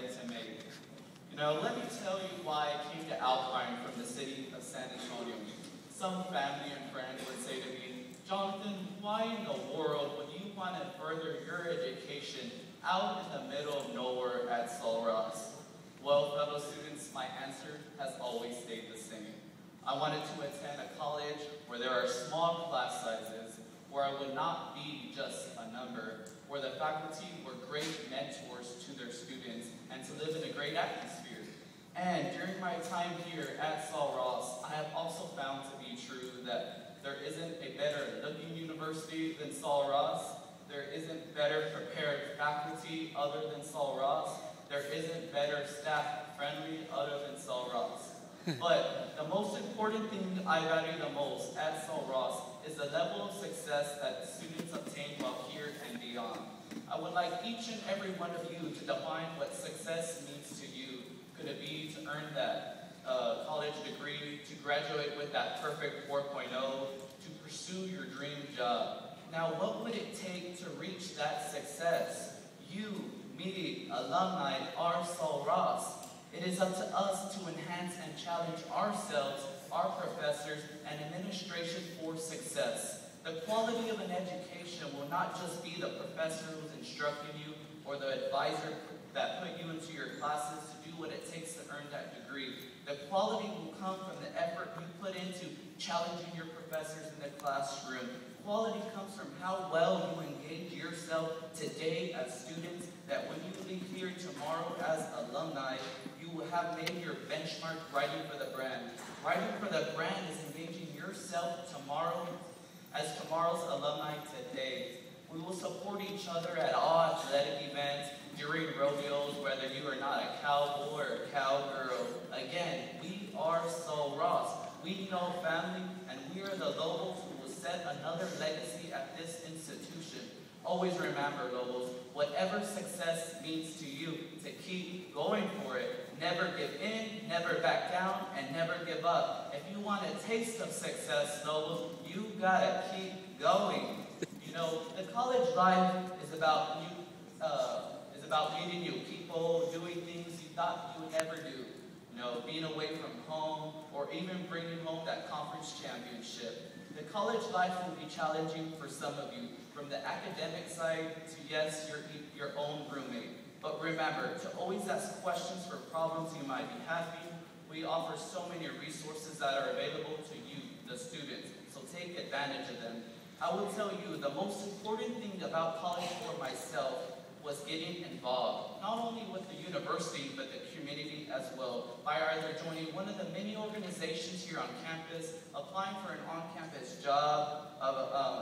yet to make. You know, let me tell you why I came to Alpine from the city of San Antonio. Some family and friends would say to me, Jonathan, why in the world would you want to further your education out in the middle of nowhere at Sul Ross? Well, fellow students, my answer has always stayed the same. I wanted to attend a college where there are small class sizes, where I would not be just a number, where the faculty were great mentors to their students, and to live in a great atmosphere. And during my time here at Sul Ross, I have also found to be true that there isn't a better looking university than Sul Ross. There isn't better prepared faculty other than Sul Ross. There isn't better staff friendly other than Sul Ross. But the most important thing I value the most at Sul Ross is the level of success that students obtain while here and beyond. I would like each and every one of you to define what success means to you. Could it be to earn that college degree, to graduate with that perfect 4.0, to pursue your dream job? Now, what would it take to reach that success? You, me, alumni, our Sul Ross. It is up to us to enhance and challenge ourselves, our professors, and administration for success. The quality of an education will not just be the professor who's instructing you or the advisor that put you into your classes to do what it takes to earn that degree. The quality will come from the effort you put into challenging your professors in the classroom. Quality comes from how well you engage yourself today as students, that when you leave here tomorrow as alumni, you will have made your benchmark writing for the brand. Writing for the brand is engaging yourself tomorrow as tomorrow's alumni today. We will support each other at all athletic events, during rodeos, whether you are not a cowboy or a cowgirl. Again, we are Sul Ross. We know family, and we are the Lobos who will set another legacy at this institution. Always remember, Lobos, whatever success means to you, to keep going for it. Never give in, never back down, and never give up. If you want a taste of success, Lobos, you gotta keep going. You know, the college life is about meeting new people, doing things you thought you would never do. You know, being away from home, or even bringing home that conference championship. The college life will be challenging for some of you, from the academic side to, yes, your own roommate. But remember to always ask questions for problems you might be having. We offer so many resources that are available to you, the students, so take advantage of them. I will tell you, the most important thing about college for myself was getting involved, not only with the university, but the community as well, by either joining one of the many organizations here on campus, applying for an on-campus job,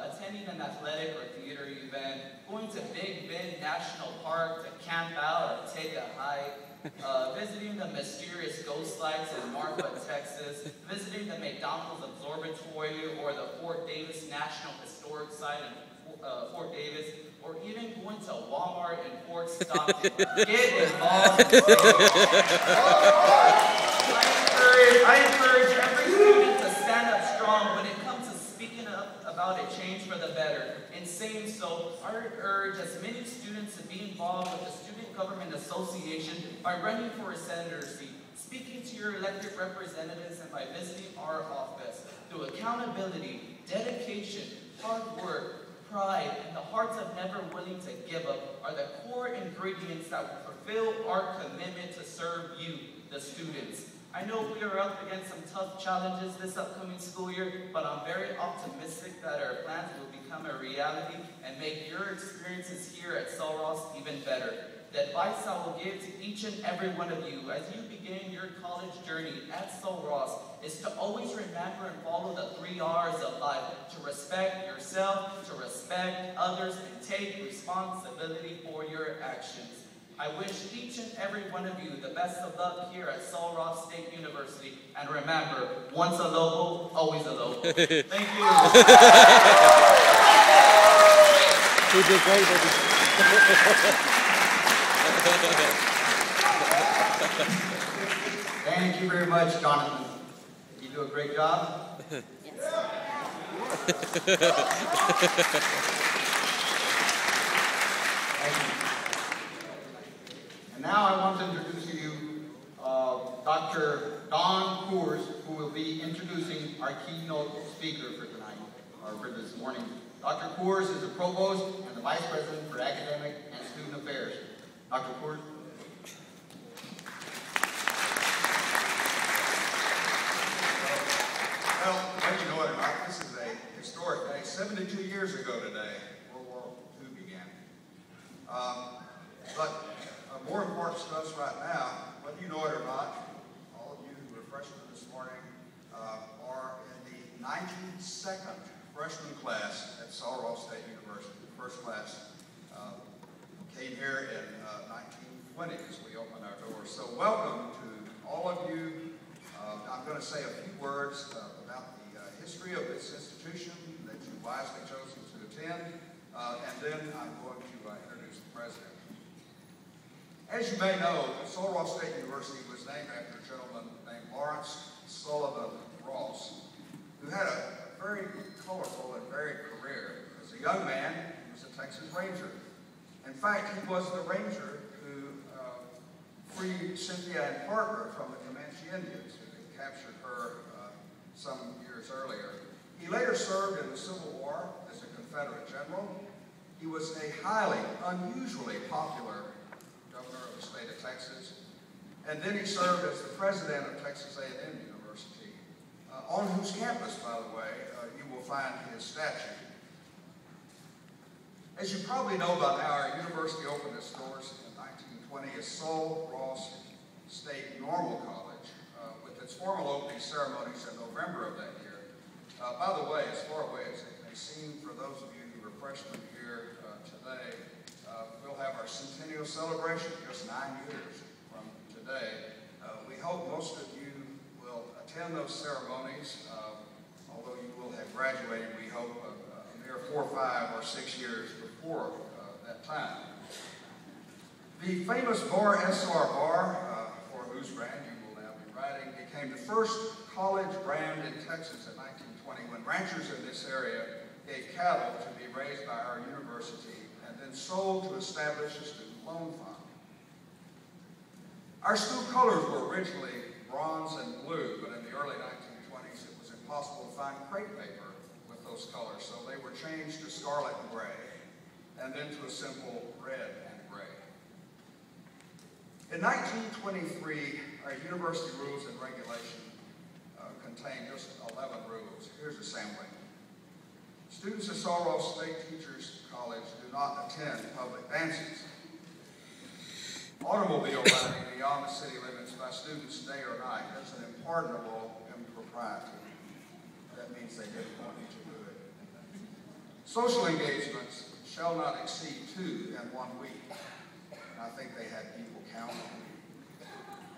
attending an athletic or theater event, going to Big Bend National Park to camp out or take a hike, visiting the mysterious ghost lights in Marfa, Texas, visiting the McDonald's Observatory or the Fort Davis National Historic Site in Fort Davis, or even going to Walmart in Fort Stockton. Get involved. I encourage every student to stand up strong when it comes to speaking up about a change for the better. In saying so, I urge as many students to be involved with the Student Government Association by running for a senator seat, speaking to your elected representatives, and by visiting our office. Through accountability, dedication, hard work, pride, and the hearts of never willing to give up are the core ingredients that will fulfill our commitment to serve you, the students. I know we are up against some tough challenges this upcoming school year, but I'm very optimistic that our plans will become a reality and make your experiences here at Sul Ross even better. The advice I will give to each and every one of you as you begin your college journey at Sul Ross is to always remember and follow the 3 R's of life: to respect yourself, to respect others, and take responsibility for your actions. I wish each and every one of you the best of luck here at Sul Ross State University. And remember, once a Lobo, always a Lobo. Thank you. You did great, baby. Thank you very much, Jonathan. You do a great job. Yes. And And now I want to introduce to you Dr. Don Cruz, who will be introducing our keynote speaker for tonight, or for this morning. Dr. Cruz is the Provost and the Vice President for Academic and Student Affairs. Dr. Cruz. Well, whether you know it or not, this is a historic day. 72 years ago today, World War II began. But more important to us right now, whether you know it or not, all of you who are freshmen this morning are in the 92nd freshman class at Colorado State University. The first class came here in 1920 as we opened our doors. So welcome to all of you. I'm going to say a few words about the history of this institution that you've wisely chosen to attend, and then I'm going to introduce the president. As you may know, Colorado State University was named after a gentleman named Lawrence Sullivan Ross, who had a very colorful and varied career. As a young man, he was a Texas Ranger. In fact, he was the Ranger who freed Cynthia and Parker from the Comanche Indians, who had captured her some years earlier. He later served in the Civil War as a Confederate general. He was a highly, unusually popular governor of the state of Texas. And then he served as the president of Texas A&M University, on whose campus, by the way, you will find his statue. As you probably know by now, our university opened its doors in 1920 as Sol Ross State Normal College, with its formal opening ceremonies in November of that year. By the way, as far away as it may seem for those of you who are freshmen here today, we'll have our centennial celebration just 9 years from today. We hope most of you will attend those ceremonies, although you will have graduated, we hope, a mere 4, 5, or 6 years before that time. The famous bar, SR Bar, for whose brand you will now be riding, became the first college brand in Texas in 1920 when ranchers in this area gave cattle to be raised by our university and then sold to establish a student loan fund. Our school colors were originally bronze and blue, but in the early 1920s it was impossible to find crepe paper with those colors, so they were changed to scarlet and gray, and then to a simple red and gray. In 1923, our university rules and regulation contained just 11 rules. Here's a sampling. Students at Colorado State Teachers College do not attend public dances. Automobile riding beyond the city limits by students day or night is an unpardonable impropriety. That means they didn't want you to do it. Social engagements shall not exceed 2 in 1 week. And I think they had people counting.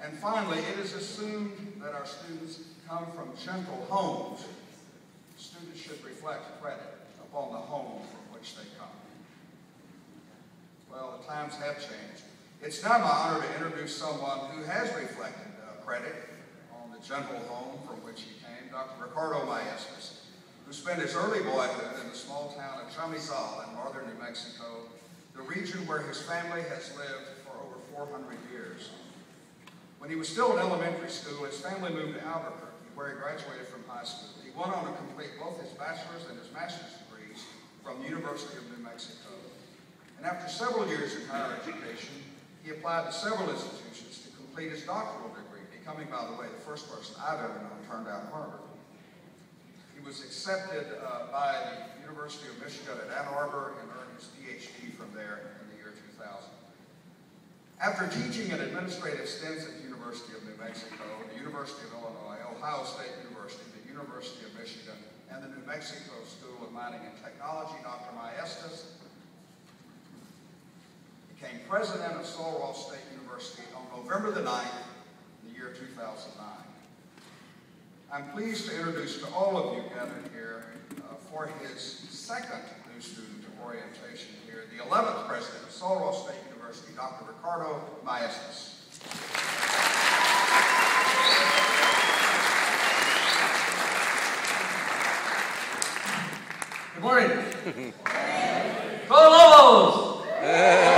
And finally, it is assumed that our students come from gentle homes. Students should reflect credit upon the home from which they come. Well, the times have changed. It's now my honor to introduce someone who has reflected credit on the gentle home from which he came, Dr. Ricardo Maestas, who spent his early boyhood in the small town of Chamizal in northern New Mexico, the region where his family has lived for over 400 years. When he was still in elementary school, his family moved to Albuquerque, where he graduated from high school. He went on to complete both his bachelor's and his master's degrees from the University of New Mexico. And after several years in higher education, he applied to several institutions to complete his doctoral degree, becoming, by the way, the first person I've ever known turned out Harvard. He was accepted by the University of Michigan at Ann Arbor and earned his PhD from there in the year 2000. After teaching in administrative stints at the University of New Mexico, the University of Illinois, Ohio State University, the University of Michigan, and the New Mexico School of Mining and Technology, Dr. Maestas became president of Colorado State University on November the 9th, in the year 2009. I'm pleased to introduce to all of you gathered here for his second new student orientation here, the 11th president of Colorado State University, Dr. Ricardo Maestas. Good morning. Go Lobos!